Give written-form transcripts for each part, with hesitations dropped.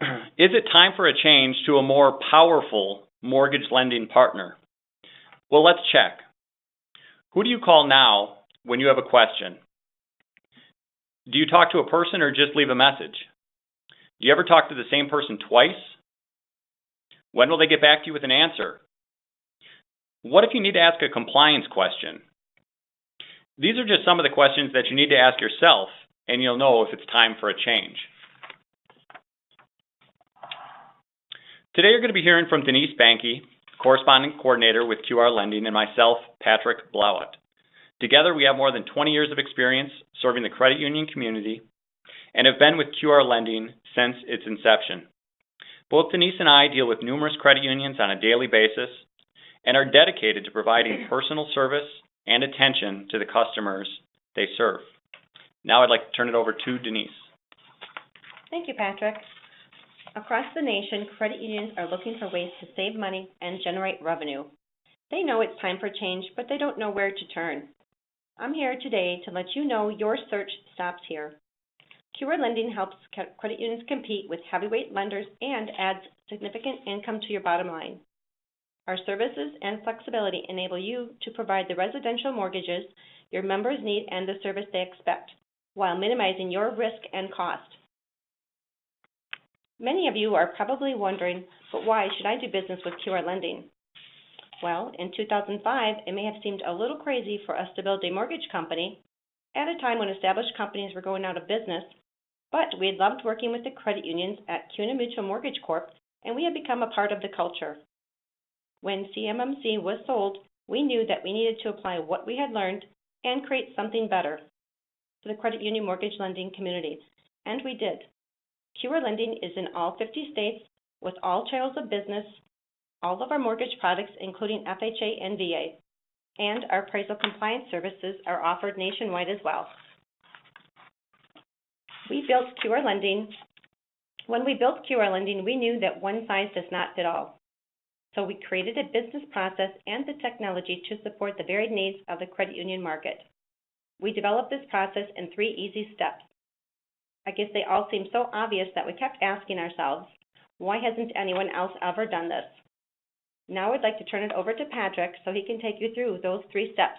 Is it time for a change to a more powerful mortgage lending partner? Well, let's check. Who do you call now when you have a question? Do you talk to a person or just leave a message? Do you ever talk to the same person twice? When will they get back to you with an answer? What if you need to ask a compliance question? These are just some of the questions that you need to ask yourself, and you'll know if it's time for a change. Today you're going to be hearing from Denyse Behnke, Correspondent Coordinator with QR Lending, and myself, Patrick Blawat. Together we have more than 20 years of experience serving the credit union community and have been with QR Lending since its inception. Both Denyse and I deal with numerous credit unions on a daily basis and are dedicated to providing personal service and attention to the customers they serve. Now I'd like to turn it over to Denyse. Thank you, Patrick. Across the nation, credit unions are looking for ways to save money and generate revenue. They know it's time for change, but they don't know where to turn. I'm here today to let you know your search stops here. QR Lending helps credit unions compete with heavyweight lenders and adds significant income to your bottom line. Our services and flexibility enable you to provide the residential mortgages your members need and the service they expect, while minimizing your risk and cost. Many of you are probably wondering, but why should I do business with QR Lending? Well, in 2005, it may have seemed a little crazy for us to build a mortgage company at a time when established companies were going out of business, but we had loved working with the credit unions at CUNA Mutual Mortgage Corp, and we had become a part of the culture. When CMMC was sold, we knew that we needed to apply what we had learned and create something better for the credit union mortgage lending community, and we did. QR Lending is in all 50 states with all channels of business, all of our mortgage products, including FHA and VA, and our appraisal compliance services are offered nationwide as well. When we built QR Lending, we knew that one size does not fit all. So we created a business process and the technology to support the varied needs of the credit union market. We developed this process in 3 easy steps. I guess they all seem so obvious that we kept asking ourselves, why hasn't anyone else ever done this? Now I'd like to turn it over to Patrick so he can take you through those 3 steps.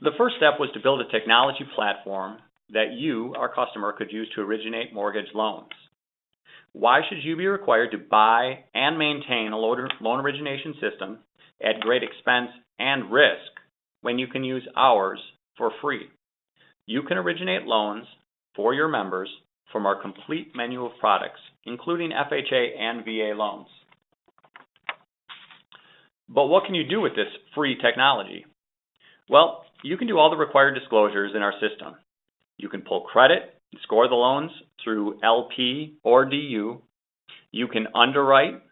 The first step was to build a technology platform that you, our customer, could use to originate mortgage loans. Why should you be required to buy and maintain a loan origination system at great expense and risk when you can use ours for free? You can originate loans for your members from our complete menu of products, including FHA and VA loans. But what can you do with this free technology? Well, you can do all the required disclosures in our system. You can pull credit and score the loans through LP or DU. You can underwrite.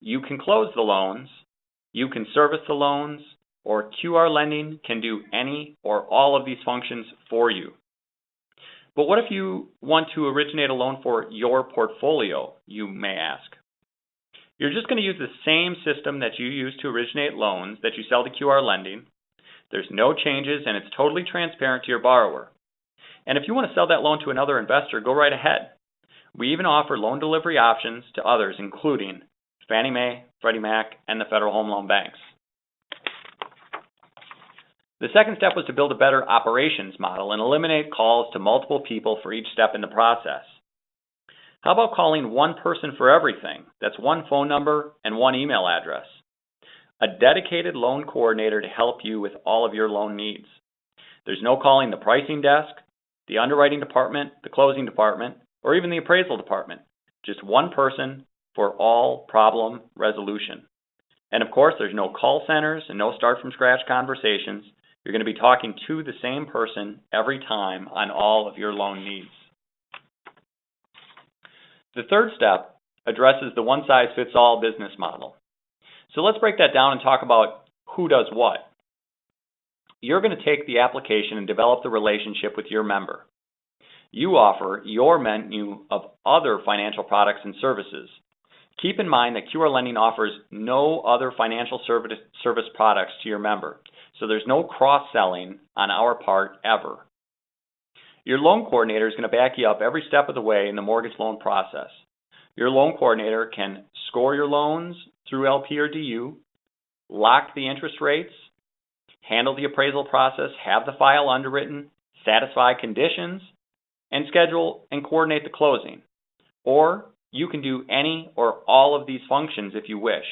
You can close the loans. You can service the loans, or QR Lending can do any or all of these functions for you. But what if you want to originate a loan for your portfolio, you may ask? You're just going to use the same system that you use to originate loans that you sell to QR Lending. There's no changes and it's totally transparent to your borrower. And if you want to sell that loan to another investor, go right ahead. We even offer loan delivery options to others, including Fannie Mae, Freddie Mac, and the Federal Home Loan Banks. The second step was to build a better operations model and eliminate calls to multiple people for each step in the process. How about calling one person for everything? That's one phone number and one email address. A dedicated loan coordinator to help you with all of your loan needs. There's no calling the pricing desk, the underwriting department, the closing department, or even the appraisal department. Just one person for all problem resolution. And of course, there's no call centers and no start from scratch conversations. You're going to be talking to the same person every time on all of your loan needs. The third step addresses the one-size-fits-all business model. So let's break that down and talk about who does what. You're going to take the application and develop the relationship with your member. You offer your menu of other financial products and services. Keep in mind that QR Lending offers no other financial service products to your member, so there's no cross-selling on our part ever. Your loan coordinator is going to back you up every step of the way in the mortgage loan process. Your loan coordinator can score your loans through LP or DU, lock the interest rates, handle the appraisal process, have the file underwritten, satisfy conditions, and schedule and coordinate the closing. Or you can do any or all of these functions if you wish.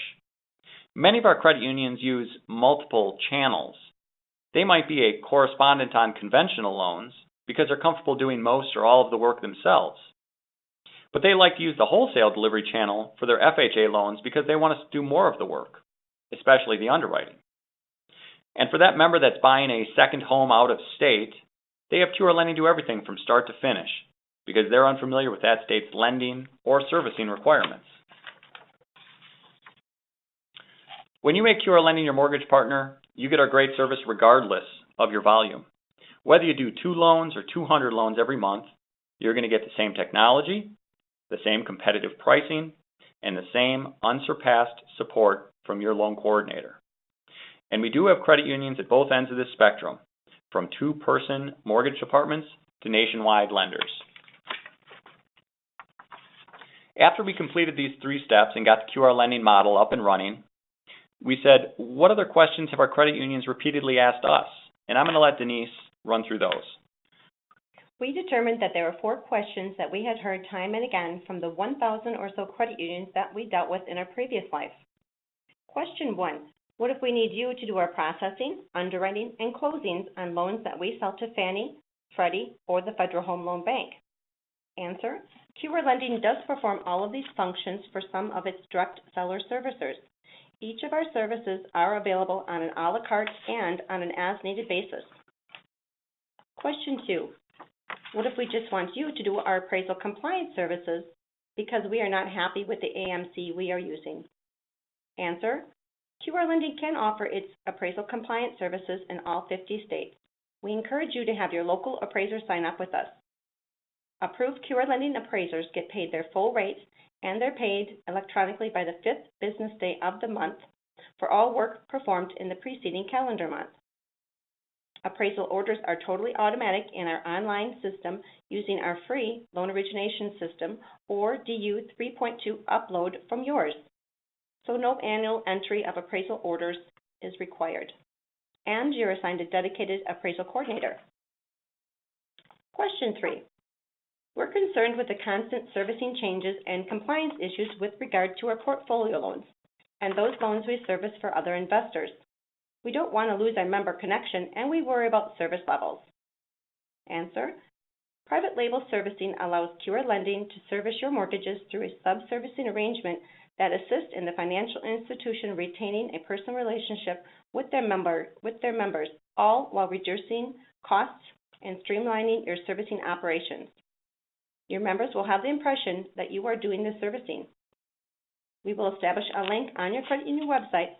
Many of our credit unions use multiple channels. They might be a correspondent on conventional loans because they're comfortable doing most or all of the work themselves. But they like to use the wholesale delivery channel for their FHA loans because they want us to do more of the work, especially the underwriting. And for that member that's buying a second home out of state, they have QR Lending do everything from start to finish because they're unfamiliar with that state's lending or servicing requirements. When you make QR Lending your mortgage partner, you get our great service regardless of your volume. Whether you do 2 loans or 200 loans every month, you're going to get the same technology, the same competitive pricing, and the same unsurpassed support from your loan coordinator. And we do have credit unions at both ends of this spectrum, from 2-person mortgage departments to nationwide lenders. After we completed these 3 steps and got the QR Lending model up and running, we said, what other questions have our credit unions repeatedly asked us? And I'm going to let Denyse run through those. We determined that there were 4 questions that we had heard time and again from the 1,000 or so credit unions that we dealt with in our previous life. Question 1, what if we need you to do our processing, underwriting, and closings on loans that we sell to Fannie, Freddie, or the Federal Home Loan Bank? Answer, QR Lending does perform all of these functions for some of its direct seller servicers. Each of our services are available on an a la carte and on an as-needed basis. Question 2, what if we just want you to do our appraisal compliance services because we are not happy with the AMC we are using? Answer, QR Lending can offer its appraisal compliance services in all 50 states. We encourage you to have your local appraiser sign up with us. Approved QR Lending appraisers get paid their full rates, and they're paid electronically by the 5th business day of the month for all work performed in the preceding calendar month. Appraisal orders are totally automatic in our online system using our free loan origination system or DU 3.2 upload from yours. So no annual entry of appraisal orders is required. And you're assigned a dedicated appraisal coordinator. Question 3. We're concerned with the constant servicing changes and compliance issues with regard to our portfolio loans and those loans we service for other investors. We don't want to lose our member connection, and we worry about service levels. Answer, private label servicing allows QR Lending to service your mortgages through a sub-servicing arrangement that assists in the financial institution retaining a personal relationship with their members, all while reducing costs and streamlining your servicing operations. Your members will have the impression that you are doing the servicing. We will establish a link on your credit union website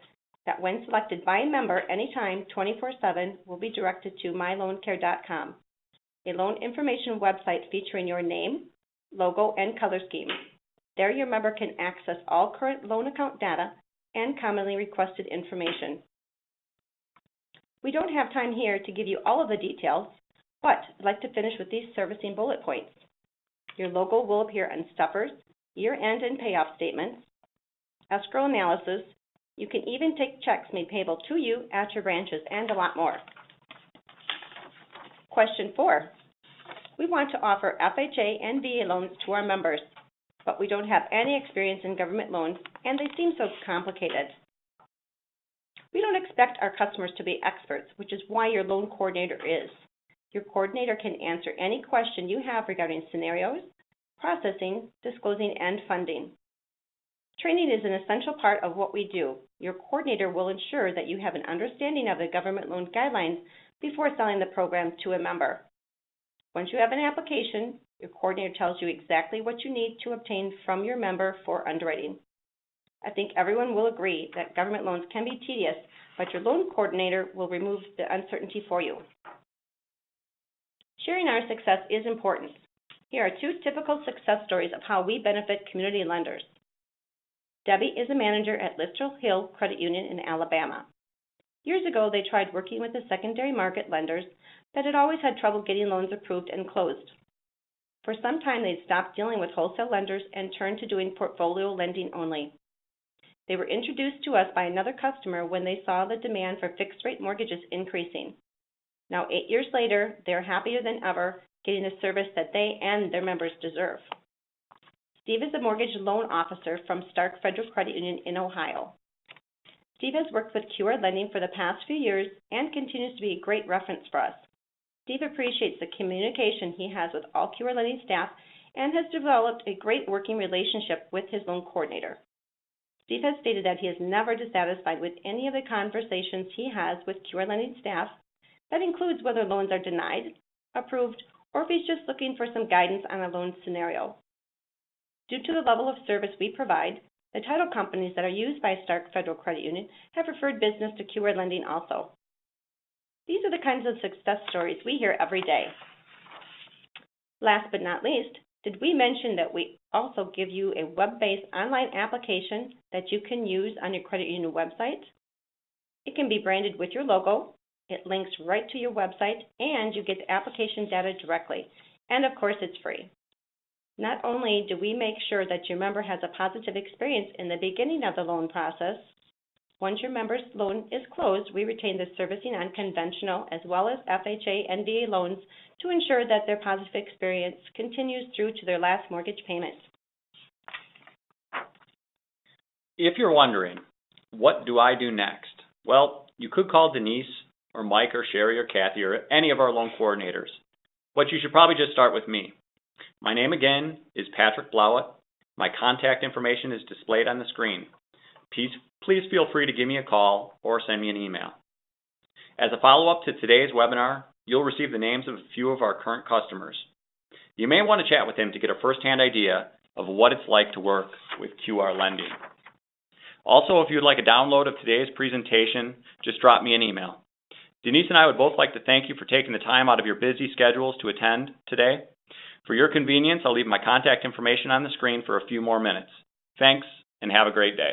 that, when selected by a member anytime 24/7, will be directed to myloancare.com, a loan information website featuring your name, logo, and color scheme. There, your member can access all current loan account data and commonly requested information. We don't have time here to give you all of the details, but I'd like to finish with these servicing bullet points. Your logo will appear on stuffers, year-end and payoff statements, escrow analysis. You can even take checks made payable to you at your branches, and a lot more. Question 4. We want to offer FHA and VA loans to our members, but we don't have any experience in government loans, and they seem so complicated. We don't expect our customers to be experts, which is why your loan coordinator is. Your coordinator can answer any question you have regarding scenarios, processing, disclosing, and funding. Training is an essential part of what we do. Your coordinator will ensure that you have an understanding of the government loan guidelines before selling the program to a member. Once you have an application, your coordinator tells you exactly what you need to obtain from your member for underwriting. I think everyone will agree that government loans can be tedious, but your loan coordinator will remove the uncertainty for you. Sharing our success is important. Here are 2 typical success stories of how we benefit community lenders. Debbie is a manager at Littrell Hill Credit Union in Alabama. Years ago, they tried working with the secondary market lenders, that had always had trouble getting loans approved and closed. For some time, they'd stopped dealing with wholesale lenders and turned to doing portfolio lending only. They were introduced to us by another customer when they saw the demand for fixed-rate mortgages increasing. Now, 8 years later, they're happier than ever, getting the service that they and their members deserve. Steve is a mortgage loan officer from Stark Federal Credit Union in Ohio. Steve has worked with QR Lending for the past few years and continues to be a great reference for us. Steve appreciates the communication he has with all QR Lending staff and has developed a great working relationship with his loan coordinator. Steve has stated that he is never dissatisfied with any of the conversations he has with QR Lending staff. That includes whether loans are denied, approved, or if he's just looking for some guidance on a loan scenario. Due to the level of service we provide, the title companies that are used by Stark Federal Credit Union have referred business to QR Lending also. These are the kinds of success stories we hear every day. Last but not least, did we mention that we also give you a web-based online application that you can use on your credit union website? It can be branded with your logo, it links right to your website, and you get the application data directly. And of course, it's free. Not only do we make sure that your member has a positive experience in the beginning of the loan process, once your member's loan is closed, we retain the servicing on conventional as well as FHA and VA loans to ensure that their positive experience continues through to their last mortgage payment. If you're wondering, what do I do next? Well, you could call Denyse or Mike or Sherry or Kathy or any of our loan coordinators. But you should probably just start with me. My name again is Patrick Blawat. My contact information is displayed on the screen. Please feel free to give me a call or send me an email. As a follow-up to today's webinar, you'll receive the names of a few of our current customers. You may want to chat with them to get a first-hand idea of what it's like to work with QR Lending. Also, if you'd like a download of today's presentation, just drop me an email. Denyse and I would both like to thank you for taking the time out of your busy schedules to attend today. For your convenience, I'll leave my contact information on the screen for a few more minutes. Thanks, and have a great day.